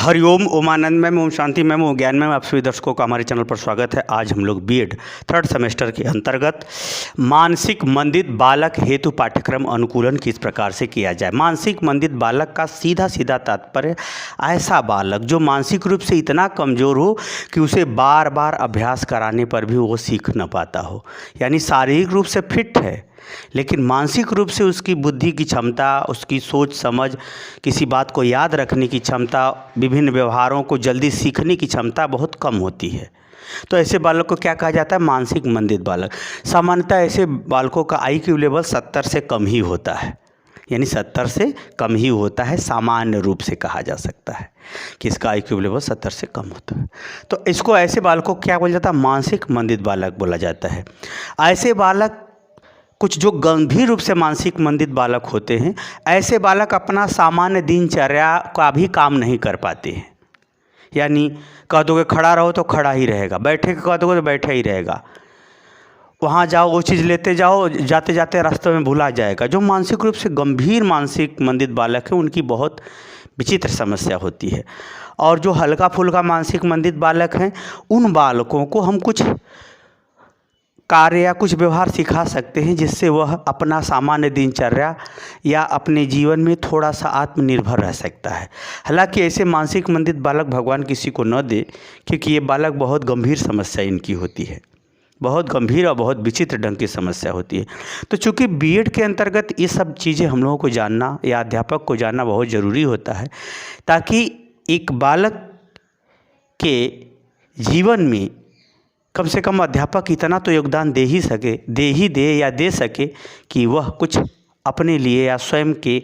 Hariom Omanand ma'am, Om Shanti ma'am, ओम ज्ञान ma'am, आप सभी दर्शकों का हमारे चैनल पर स्वागत है। आज हम लोग बीएड थर्ड सेमेस्टर के अंतर्गत मानसिक मंदित बालक हेतु पाठ्यक्रम अनुकूलन किस प्रकार से किया जाए। मानसिक मंदित बालक का सीधा सीधा तात्पर्य ऐसा बालक जो मानसिक रूप से इतना कमज़ोर हो कि उसे बार बार अभ्यास कराने पर भी वो सीख न पाता हो, यानी शारीरिक रूप से फिट है लेकिन मानसिक रूप से उसकी बुद्धि की क्षमता, उसकी सोच समझ, किसी बात को याद रखने की क्षमता, विभिन्न व्यवहारों को जल्दी सीखने की क्षमता बहुत कम होती है। तो ऐसे बालक को क्या कहा जाता है? मानसिक मंदित बालक। सामान्यतः ऐसे बालकों का IQ लेवल 70 से कम ही होता है, यानी 70 से कम ही होता है, सामान्य रूप से कहा जा सकता है कि इसका IQ लेवल 70 से कम होता है। तो इसको ऐसे बालकों को क्या बोला जाता है? मानसिक मंदित बालक बोला जाता है। ऐसे बालक कुछ जो गंभीर रूप से मानसिक मंदित बालक होते हैं, ऐसे बालक अपना सामान्य दिनचर्या का भी काम नहीं कर पाते हैं। यानी कह दोगे खड़ा रहो तो खड़ा ही रहेगा, बैठे कह दोगे तो बैठा ही रहेगा, वहाँ जाओ वो चीज़ लेते जाओ, जाते जाते रास्ते में भूला जाएगा। जो मानसिक रूप से गंभीर मानसिक मंदित बालक है उनकी बहुत विचित्र समस्या होती है। और जो हल्का फुल्का मानसिक मंदित बालक हैं उन बालकों को हम कुछ कार्य या कुछ व्यवहार सिखा सकते हैं जिससे वह अपना सामान्य दिनचर्या या अपने जीवन में थोड़ा सा आत्मनिर्भर रह सकता है। हालांकि ऐसे मानसिक मंदित बालक भगवान किसी को न दे, क्योंकि ये बालक बहुत गंभीर समस्या इनकी होती है, बहुत गंभीर और बहुत विचित्र ढंग की समस्या होती है। तो चूँकि बीएड के अंतर्गत ये सब चीज़ें हम लोगों को जानना या अध्यापक को जानना बहुत ज़रूरी होता है, ताकि एक बालक के जीवन में कम से कम अध्यापक इतना तो योगदान दे सके कि वह कुछ अपने लिए या स्वयं के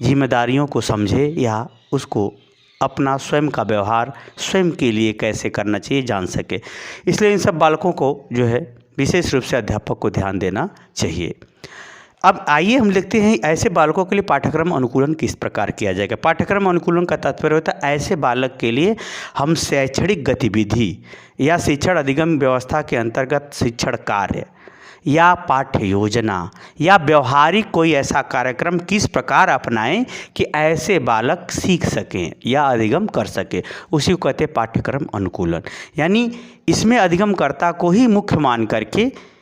जिम्मेदारियों को समझे या उसको अपना स्वयं का व्यवहार स्वयं के लिए कैसे करना चाहिए जान सके। इसलिए इन सब बालकों को जो है विशेष रूप से अध्यापक को ध्यान देना चाहिए। अब आइए हम देखते हैं ऐसे बालकों के लिए पाठ्यक्रम अनुकूलन किस प्रकार किया जाएगा। पाठ्यक्रम अनुकूलन का तात्पर्य होता है ऐसे बालक के लिए हम शैक्षणिक गतिविधि या शिक्षण अधिगम व्यवस्था के अंतर्गत शिक्षण कार्य या पाठ्य योजना या व्यवहारिक कोई ऐसा कार्यक्रम किस प्रकार अपनाएं कि ऐसे बालक सीख सकें या अधिगम कर सके, उसी को कहते हैं पाठ्यक्रम अनुकूलन। यानी इसमें अधिगमकर्ता को ही मुख्य मान करके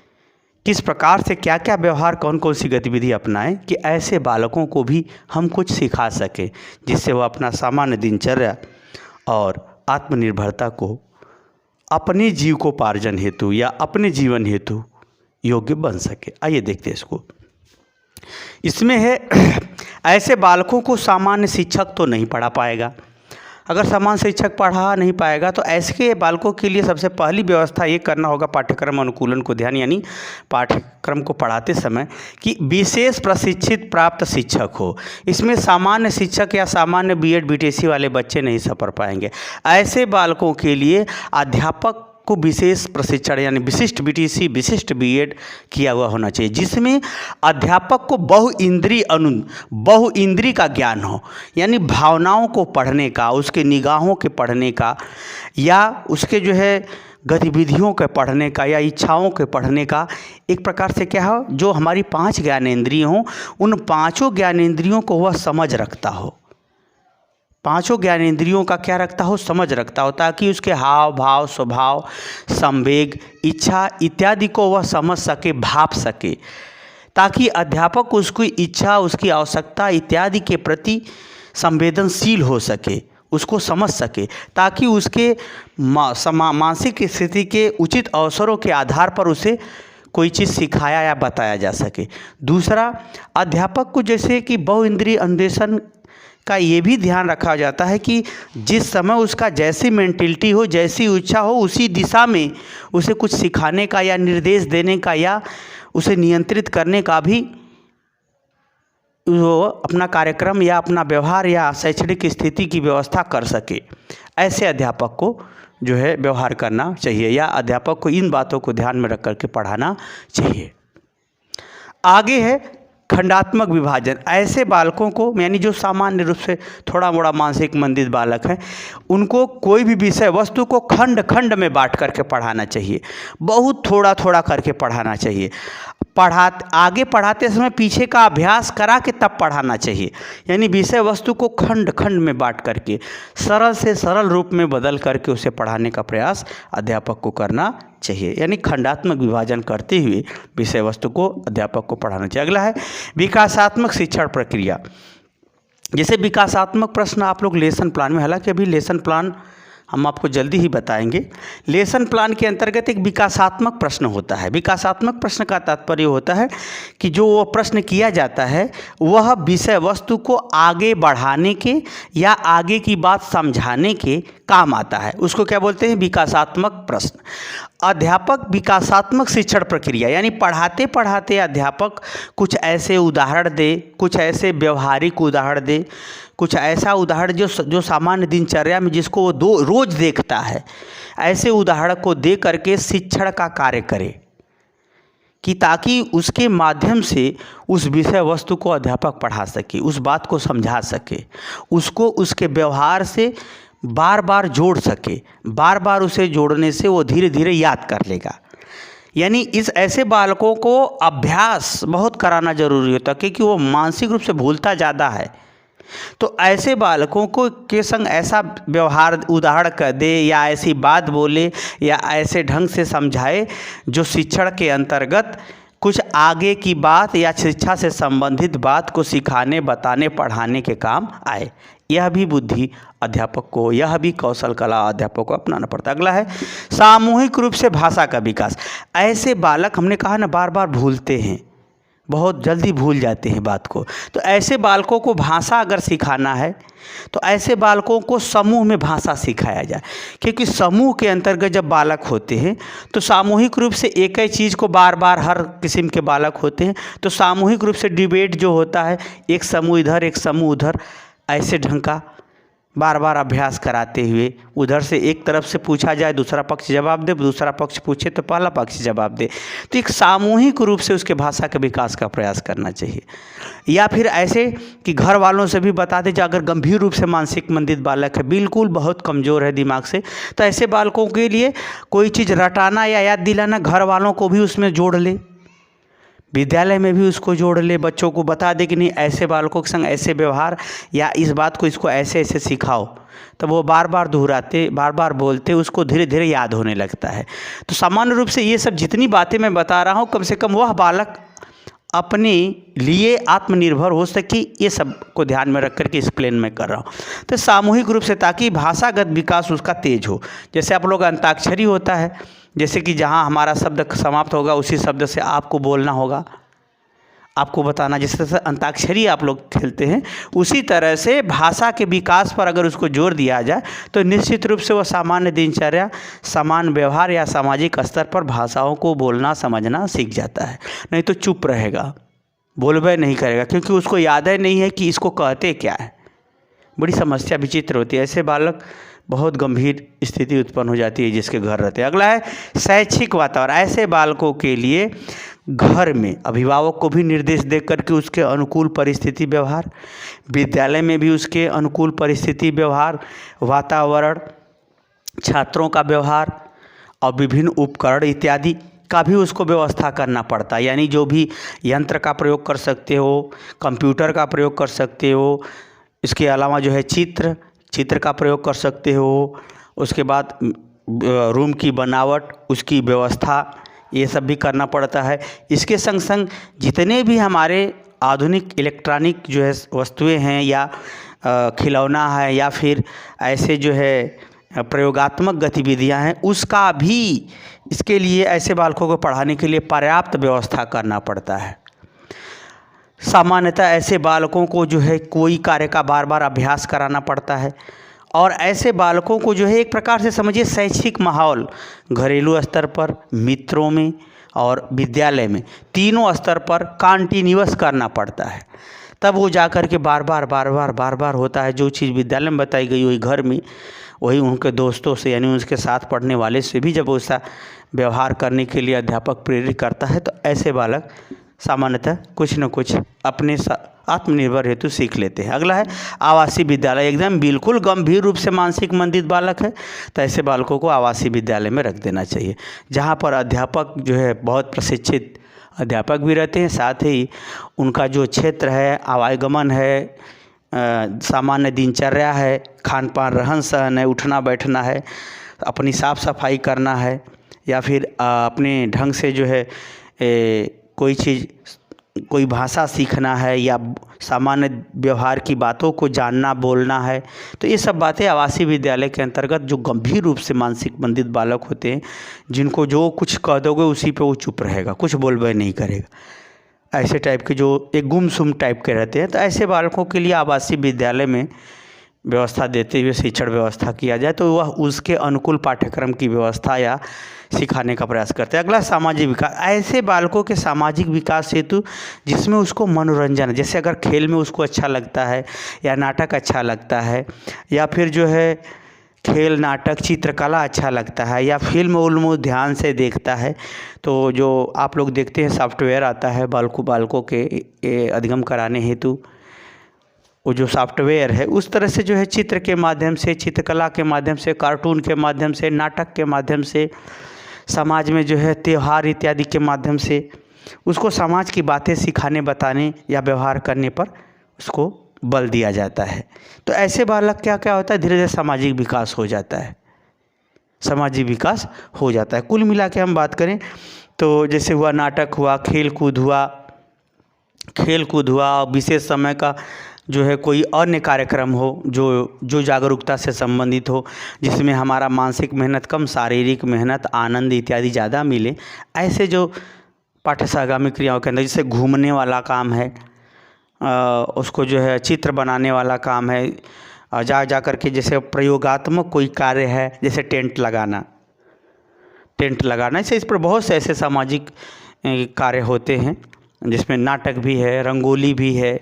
किस प्रकार से क्या क्या व्यवहार, कौन कौन सी गतिविधि अपनाएं कि ऐसे बालकों को भी हम कुछ सिखा सकें जिससे वह अपना सामान्य दिनचर्या और आत्मनिर्भरता को अपने जीविकोपार्जन हेतु या अपने जीवन हेतु योग्य बन सके। आइए देखते हैं इसको। इसमें है ऐसे बालकों को सामान्य शिक्षक तो नहीं पढ़ा पाएगा। अगर सामान्य शिक्षक पढ़ा नहीं पाएगा तो ऐसे बालकों के लिए सबसे पहली व्यवस्था ये करना होगा पाठ्यक्रम अनुकूलन को ध्यान, यानी पाठ्यक्रम को पढ़ाते समय कि विशेष प्रशिक्षित प्राप्त शिक्षक हो। इसमें सामान्य शिक्षक या सामान्य बीएड बीटीसी वाले बच्चे नहीं सफर पाएंगे। ऐसे बालकों के लिए अध्यापक को विशेष प्रशिक्षण यानी विशिष्ट बीटीसी विशिष्ट बीएड किया हुआ होना चाहिए, जिसमें अध्यापक को बहुइंद्री का ज्ञान हो, यानी भावनाओं को पढ़ने का, उसके निगाहों के पढ़ने का या उसके जो है गतिविधियों के पढ़ने का या इच्छाओं के पढ़ने का। एक प्रकार से क्या हो, जो हमारी 5 ज्ञानेंद्रिय हों उन 5 ज्ञानेंद्रियों को वह समझ रखता हो, 5 ज्ञानेंद्रियों का क्या रखता हो, समझ रखता हो, ताकि उसके हाव भाव, स्वभाव, संवेग, इच्छा इत्यादि को वह समझ सके, भाप सके, ताकि अध्यापक उसकी इच्छा, उसकी आवश्यकता इत्यादि के प्रति संवेदनशील हो सके, उसको समझ सके, ताकि उसके मानसिक स्थिति के उचित अवसरों के आधार पर उसे कोई चीज़ सिखाया या बताया जा सके। दूसरा, अध्यापक को जैसे कि बहुइंद्रिय अन्वेषण का ये भी ध्यान रखा जाता है कि जिस समय उसका जैसी मेंटलिटी हो, जैसी इच्छा हो, उसी दिशा में उसे कुछ सिखाने का या निर्देश देने का या उसे नियंत्रित करने का भी वो अपना कार्यक्रम या अपना व्यवहार या शैक्षणिक स्थिति की व्यवस्था कर सके। ऐसे अध्यापक को जो है व्यवहार करना चाहिए या अध्यापक को इन बातों को ध्यान में रख करके पढ़ाना चाहिए। आगे है खंडात्मक विभाजन। ऐसे बालकों को, यानी जो सामान्य रूप से थोड़ा मोड़ा मानसिक मंदित बालक हैं, उनको कोई भी विषय वस्तु को खंड खंड में बांट करके पढ़ाना चाहिए, बहुत थोड़ा थोड़ा करके पढ़ाना चाहिए। आगे पढ़ाते समय पीछे का अभ्यास करा के तब पढ़ाना चाहिए। यानी विषय वस्तु को खंड खंड में बांट करके सरल से सरल रूप में बदल करके उसे पढ़ाने का प्रयास अध्यापक को करना चाहिए। यानी खंडात्मक विभाजन करते हुए विषय वस्तु को अध्यापक को पढ़ाना चाहिए। अगला है विकासात्मक शिक्षण प्रक्रिया। जैसे विकासात्मक प्रश्न आप लोग लेसन प्लान में, हालांकि अभी लेसन प्लान हम आपको जल्दी ही बताएंगे। लेसन प्लान के अंतर्गत एक विकासात्मक प्रश्न होता है। विकासात्मक प्रश्न का तात्पर्य होता है कि जो वो प्रश्न किया जाता है वह विषय वस्तु को आगे बढ़ाने के या आगे की बात समझाने के काम आता है। उसको क्या बोलते हैं? विकासात्मक प्रश्न। अध्यापक विकासात्मक शिक्षण प्रक्रिया यानी पढ़ाते पढ़ाते अध्यापक कुछ ऐसे उदाहरण दे, कुछ ऐसे व्यवहारिक उदाहरण दे, कुछ ऐसा उदाहरण जो सामान्य दिनचर्या में जिसको वो रोज देखता है, ऐसे उदाहरण को दे करके शिक्षण का कार्य करे कि ताकि उसके माध्यम से उस विषय वस्तु को अध्यापक पढ़ा सके, उस बात को समझा सके, उसको उसके व्यवहार से बार बार जोड़ सके। बार बार उसे जोड़ने से वो धीरे धीरे याद कर लेगा। यानी इस ऐसे बालकों को अभ्यास बहुत कराना जरूरी होता है क्योंकि वो मानसिक रूप से भूलता ज़्यादा है। तो ऐसे बालकों को के संग ऐसा व्यवहार उदाहरण कर दे या ऐसी बात बोले या ऐसे ढंग से समझाए जो शिक्षण के अंतर्गत कुछ आगे की बात या शिक्षा से संबंधित बात को सिखाने, बताने, पढ़ाने के काम आए। यह भी बुद्धि अध्यापक को, यह भी कौशल कला अध्यापक को अपनाना पड़ता है। अगला है सामूहिक रूप से भाषा का विकास। ऐसे बालक, हमने कहा ना, बार बार भूलते हैं, बहुत जल्दी भूल जाते हैं बात को। तो ऐसे बालकों को भाषा अगर सिखाना है तो ऐसे बालकों को समूह में भाषा सिखाया जाए, क्योंकि समूह के अंतर्गत जब बालक होते हैं तो सामूहिक रूप से एक ही चीज़ को बार बार, हर किस्म के बालक होते हैं तो सामूहिक रूप से डिबेट जो होता है, एक समूह इधर एक समूह उधर, ऐसे ढंग का बार बार अभ्यास कराते हुए उधर से एक तरफ से पूछा जाए, दूसरा पक्ष जवाब दे, दूसरा पक्ष पूछे तो पहला पक्ष जवाब दे। तो एक सामूहिक रूप से उसके भाषा के विकास का प्रयास करना चाहिए। या फिर ऐसे कि घर वालों से भी बता दें, अगर गंभीर रूप से मानसिक मंदित बालक है, बिल्कुल बहुत कमज़ोर है दिमाग से, तो ऐसे बालकों के लिए कोई चीज़ रटाना या याद दिलाना, घर वालों को भी उसमें जोड़ ले, विद्यालय में भी उसको जोड़ ले, बच्चों को बता दे कि नहीं ऐसे बालकों के संग ऐसे व्यवहार या इस बात को इसको ऐसे ऐसे सिखाओ। तो वो बार बार दोहराते, बार बार बोलते, उसको धीरे धीरे याद होने लगता है। तो सामान्य रूप से ये सब जितनी बातें मैं बता रहा हूँ, कम से कम वह बालक अपने लिए आत्मनिर्भर हो सके, ये सब को ध्यान में रख करके इस प्लेन में कर रहा हूँ। तो सामूहिक रूप से, ताकि भाषागत विकास उसका तेज हो। जैसे आप लोग अंताक्षरी होता है, जैसे कि जहाँ हमारा शब्द समाप्त होगा उसी शब्द से आपको बोलना होगा, आपको बताना, जिस तरह से अंताक्षरी आप लोग खेलते हैं, उसी तरह से भाषा के विकास पर अगर उसको जोर दिया जाए तो निश्चित रूप से वह सामान्य दिनचर्या, समान व्यवहार या सामाजिक स्तर पर भाषाओं को बोलना समझना सीख जाता है। नहीं तो चुप रहेगा, बोलबे नहीं करेगा, क्योंकि उसको याद ही नहीं है कि इसको कहते क्या है। बड़ी समस्या विचित्र होती है। ऐसे बालक बहुत गंभीर स्थिति उत्पन्न हो जाती है जिसके घर रहते हैं। अगला है शैक्षिक वातावरण। ऐसे बालकों के लिए घर में अभिभावक को भी निर्देश दे करके उसके अनुकूल परिस्थिति व्यवहार, विद्यालय में भी उसके अनुकूल परिस्थिति व्यवहार, वातावरण, छात्रों का व्यवहार और विभिन्न उपकरण इत्यादि का भी उसको व्यवस्था करना पड़ता है। यानी जो भी यंत्र का प्रयोग कर सकते हो, कंप्यूटर का प्रयोग कर सकते हो, इसके अलावा जो है चित्र का प्रयोग कर सकते हो, उसके बाद रूम की बनावट, उसकी व्यवस्था, ये सब भी करना पड़ता है। इसके संग संग जितने भी हमारे आधुनिक इलेक्ट्रॉनिक जो है वस्तुएं हैं या खिलौना है या फिर ऐसे जो है प्रयोगात्मक गतिविधियां हैं, उसका भी इसके लिए ऐसे बालकों को पढ़ाने के लिए पर्याप्त व्यवस्था करना पड़ता है। सामान्यतः ऐसे बालकों को जो है कोई कार्य का बार बार अभ्यास कराना पड़ता है। और ऐसे बालकों को जो है एक प्रकार से समझिए शैक्षिक माहौल, घरेलू स्तर पर, मित्रों में और विद्यालय में, तीनों स्तर पर कंटिन्यूअस करना पड़ता है। तब वो जा कर के बार बार होता है। जो चीज़ विद्यालय में बताई गई वही घर में, वही उनके दोस्तों से यानी उसके साथ पढ़ने वाले से भी जब वैसा व्यवहार करने के लिए अध्यापक प्रेरित करता है तो ऐसे बालक सामान्यतः कुछ न कुछ अपने आत्मनिर्भर हेतु सीख लेते हैं। अगला है आवासीय विद्यालय। एकदम बिल्कुल गंभीर रूप से मानसिक मंदित बालक है तो ऐसे बालकों को आवासीय विद्यालय में रख देना चाहिए, जहाँ पर अध्यापक जो है बहुत प्रशिक्षित अध्यापक भी रहते हैं, साथ ही उनका जो क्षेत्र है, आवागमन है, सामान्य दिनचर्या है, खान पान रहन सहन है, उठना बैठना है, अपनी साफ़ सफाई करना है, या फिर अपने ढंग से जो है कोई चीज़, कोई भाषा सीखना है, या सामान्य व्यवहार की बातों को जानना बोलना है। तो ये सब बातें आवासीय विद्यालय के अंतर्गत जो गंभीर रूप से मानसिक मंदित बालक होते हैं, जिनको जो कुछ कह दोगे उसी पे वो चुप रहेगा, कुछ बोलबे नहीं करेगा, ऐसे टाइप के जो एक गुमसुम टाइप के रहते हैं, तो ऐसे बालकों के लिए आवासीय विद्यालय में व्यवस्था देते हुए शिक्षण व्यवस्था किया जाए तो वह उसके अनुकूल पाठ्यक्रम की व्यवस्था या सिखाने का प्रयास करते हैं। अगला सामाजिक विकास, ऐसे बालकों के सामाजिक विकास हेतु जिसमें उसको मनोरंजन, जैसे अगर खेल में उसको अच्छा लगता है या नाटक अच्छा लगता है, या फिर जो है खेल नाटक चित्रकला अच्छा लगता है, या फिल्म उल्म ध्यान से देखता है, तो जो आप लोग देखते हैं सॉफ्टवेयर आता है बालकों के अधिगम कराने हेतु, वो जो सॉफ्टवेयर है उस तरह से जो है चित्र के माध्यम से, चित्रकला के माध्यम से, कार्टून के माध्यम से, नाटक के माध्यम से, समाज में जो है त्यौहार इत्यादि के माध्यम से उसको समाज की बातें सिखाने बताने या व्यवहार करने पर उसको बल दिया जाता है। तो ऐसे बालक क्या होता है, धीरे धीरे सामाजिक विकास हो जाता है, सामाजिक विकास हो जाता है। कुल मिला के हम बात करें तो जैसे हुआ नाटक हुआ, खेल कूद हुआ, विशेष समय का जो है कोई अन्य कार्यक्रम हो जो जागरूकता से संबंधित हो, जिसमें हमारा मानसिक मेहनत कम, शारीरिक मेहनत, आनंद इत्यादि ज़्यादा मिले, ऐसे जो पाठ्यसागामी क्रियाओं के अंदर, जैसे घूमने वाला काम है, उसको जो है चित्र बनाने वाला काम है, जा कर के जैसे प्रयोगात्मक कोई कार्य है, जैसे टेंट लगाना, ऐसे इस पर बहुत से ऐसे सामाजिक कार्य होते हैं जिसमें नाटक भी है, रंगोली भी है,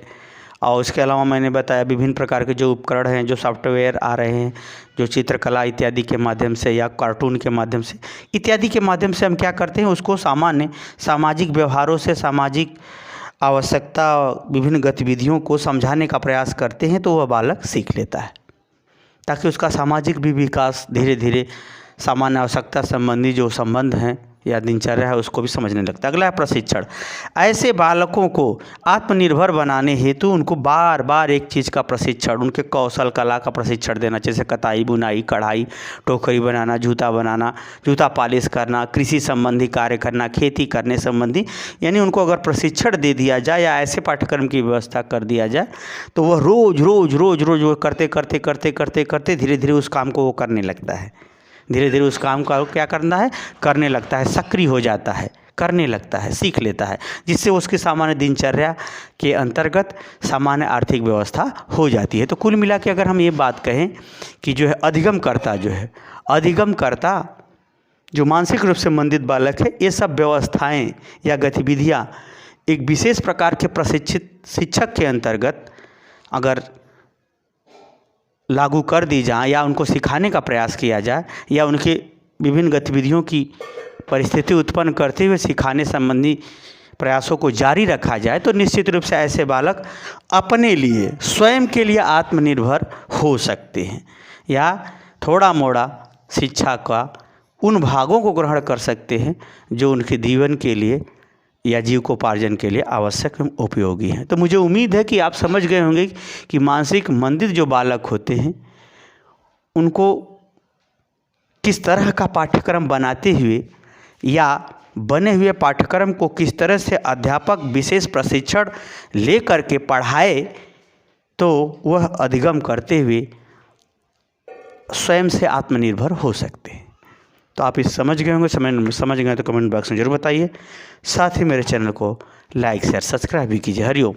और उसके अलावा मैंने बताया विभिन्न प्रकार के जो उपकरण हैं, जो सॉफ्टवेयर आ रहे हैं, जो चित्रकला इत्यादि के माध्यम से या कार्टून के माध्यम से इत्यादि के माध्यम से हम क्या करते हैं, उसको सामान्य सामाजिक व्यवहारों से, सामाजिक आवश्यकता, विभिन्न गतिविधियों को समझाने का प्रयास करते हैं, तो वह बालक सीख लेता है, ताकि उसका सामाजिक भी विकास धीरे धीरे सामान्य आवश्यकता संबंधी जो संबंध हैं या दिनचर्या है उसको भी समझने लगता है। अगला है प्रशिक्षण। ऐसे बालकों को आत्मनिर्भर बनाने हेतु उनको बार बार एक चीज़ का प्रशिक्षण, उनके कौशल कला का प्रशिक्षण देना, जैसे कताई बुनाई, कढ़ाई, टोकरी बनाना, जूता पॉलिश करना, कृषि संबंधी कार्य करना, खेती करने संबंधी, यानी उनको अगर प्रशिक्षण दे दिया जाए या ऐसे पाठ्यक्रम की व्यवस्था कर दिया जाए तो वह रोज करते धीरे धीरे उस काम को वो करने लगता है, धीरे धीरे उस काम का क्या करना है, करने लगता है, सक्रिय हो जाता है, करने लगता है, सीख लेता है, जिससे उसकी सामान्य दिनचर्या के अंतर्गत सामान्य आर्थिक व्यवस्था हो जाती है। तो कुल मिला के अगर हम ये बात कहें कि जो है अधिगमकर्ता जो मानसिक रूप से मंदित बालक है, ये सब व्यवस्थाएं या गतिविधियां एक विशेष प्रकार के प्रशिक्षित शिक्षक के अंतर्गत अगर लागू कर दी जाए या उनको सिखाने का प्रयास किया जाए या उनके विभिन्न गतिविधियों की परिस्थिति उत्पन्न करते हुए सिखाने संबंधी प्रयासों को जारी रखा जाए तो निश्चित रूप से ऐसे बालक अपने लिए, स्वयं के लिए आत्मनिर्भर हो सकते हैं या थोड़ा मोड़ा शिक्षा का उन भागों को ग्रहण कर सकते हैं जो उनके जीवन के लिए या जीविकोपार्जन के लिए आवश्यक एवं उपयोगी हैं। तो मुझे उम्मीद है कि आप समझ गए होंगे कि मानसिक मंदित जो बालक होते हैं उनको किस तरह का पाठ्यक्रम बनाते हुए या बने हुए पाठ्यक्रम को किस तरह से अध्यापक विशेष प्रशिक्षण ले करके पढ़ाए तो वह अधिगम करते हुए स्वयं से आत्मनिर्भर हो सकते हैं। तो आप इस समझ गए होंगे, समझ गए तो कमेंट बॉक्स में जरूर बताइए। साथ ही मेरे चैनल को लाइक शेयर सब्सक्राइब भी कीजिए। हरिओम।